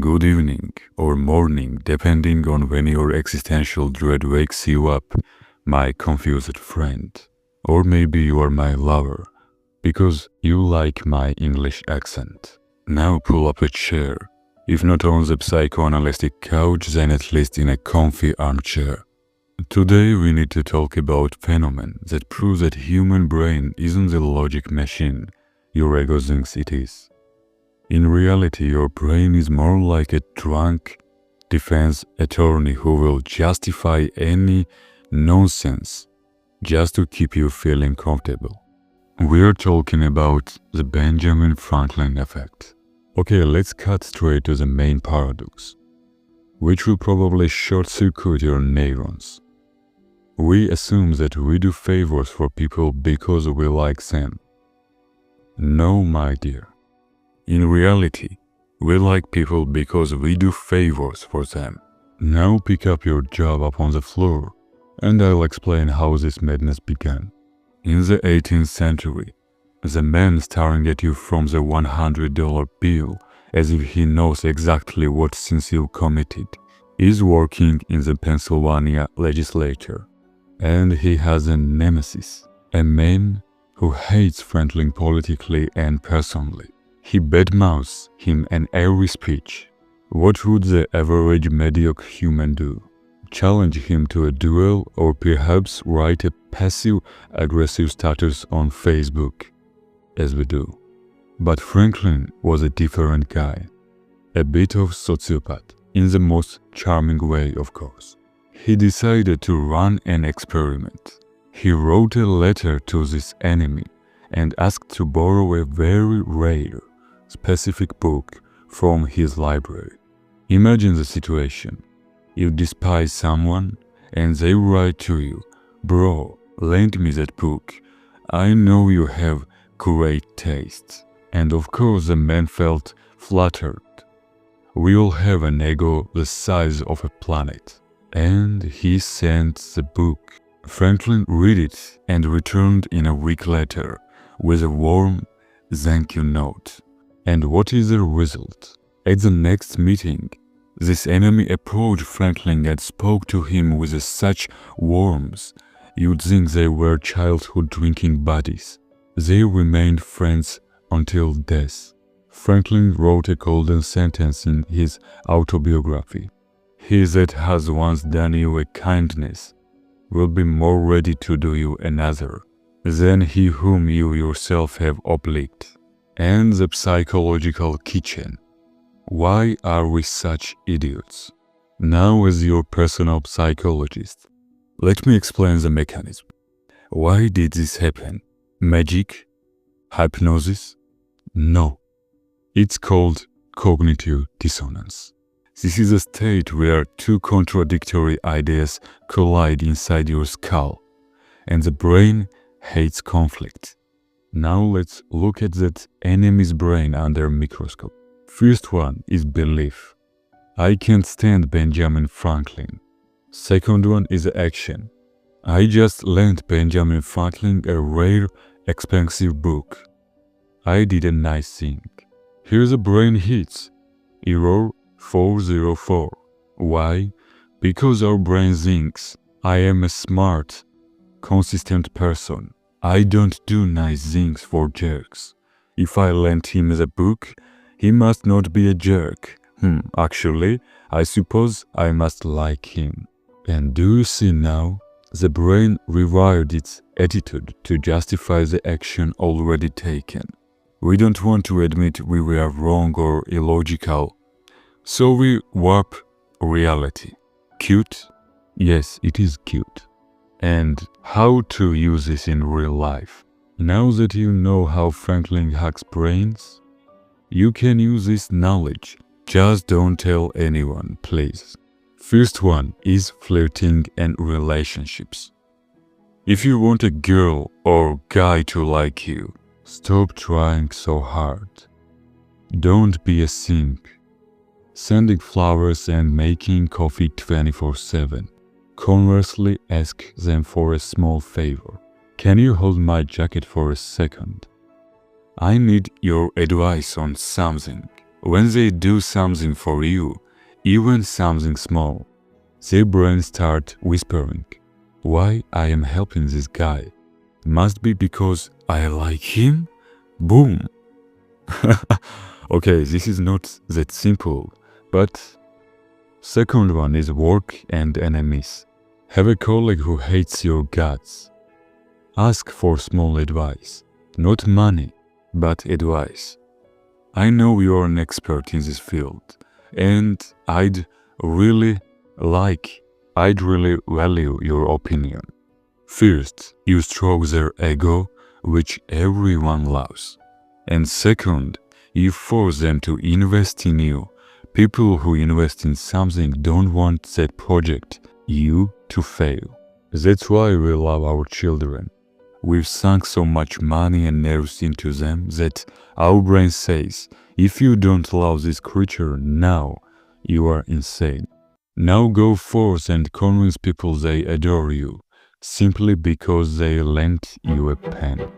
good evening, or morning, depending on when your existential dread wakes you up, my confused friend. Or maybe you are my lover, because you like my English accent. Now pull up a chair, if not on the psychoanalytic couch, then at least in a comfy armchair. Today we need to talk about phenomenon that proves that human brain isn't the logic machine your ego thinks it is. In reality, your brain is more like a drunk defense attorney who will justify any nonsense just to keep you feeling comfortable. We're talking about the Benjamin Franklin effect. Okay, let's cut straight to the main paradox, which will probably short-circuit your neurons. We assume that we do favors for people because we like them. No, my dear. In reality, we like people because we do favors for them. Now pick up your job up on the floor, and I'll explain how this madness began. In the 18th century, the man staring at you from the $100 bill as if he knows exactly what sins you committed is working in the Pennsylvania legislature. And he has a nemesis, a man who hates Franklin politically and personally. He badmouths him in every speech. What would the average mediocre human do? Challenge him to a duel, or perhaps write a passive-aggressive status on Facebook, as we do. But Franklin was a different guy, a bit of sociopath, in the most charming way, of course. He decided to run an experiment. He wrote a letter to this enemy and asked to borrow a very rare, specific book from his library. Imagine the situation. You despise someone and they write to you, "Bro, lend me that book. I know you have great taste." And of course the man felt flattered. We all have an ego the size of a planet. And he sent the book. Franklin read it and returned in a week later with a warm thank you note. And what is the result? At the next meeting, this enemy approached Franklin and spoke to him with such warmth you'd think they were childhood drinking buddies. They remained friends until death. Franklin wrote a golden sentence in his autobiography. "He that has once done you a kindness will be more ready to do you another than he whom you yourself have obliged." And the psychological kitchen. Why are we such idiots? Now, as your personal psychologist, let me explain the mechanism. Why did this happen? Magic? Hypnosis? No. It's called cognitive dissonance. This is a state where two contradictory ideas collide inside your skull, and the brain hates conflict. Now let's look at that enemy's brain under a microscope. First one is belief. I can't stand Benjamin Franklin. Second one is action. I just lent Benjamin Franklin a rare, expensive book. I did a nice thing. Here's a brain hits. Error 404. Why? Because our brain thinks I am a smart, consistent person. I don't do nice things for jerks. If I lent him the book, he must not be a jerk. Actually, I suppose I must like him. And do you see now? The brain rewired its attitude to justify the action already taken. We don't want to admit we were wrong or illogical, so we warp reality. Cute? Yes, it is cute. And how to use this in real life? Now that you know how Franklin hacks brains, you can use this knowledge. Just don't tell anyone, please. First one is flirting and relationships. If you want a girl or guy to like you, stop trying so hard. Don't be a simp. Sending flowers and making coffee 24/7. Conversely, ask them for a small favor. Can you hold my jacket for a second? I need your advice on something. When they do something for you, even something small, their brain starts whispering, why I am helping this guy? Must be because I like him? Boom! Okay, this is not that simple, but second one is work and enemies. Have a colleague who hates your guts. Ask for small advice, not money, but advice. I know you're an expert in this field, and I'd really value your opinion. First, you stroke their ego, which everyone loves. And second, you force them to invest in you. People who invest in something don't want that project, you, to fail. That's why we love our children. We've sunk so much money and nerves into them that our brain says, if you don't love this creature now, you are insane. Now go forth and convince people they adore you, simply because they lent you a pen.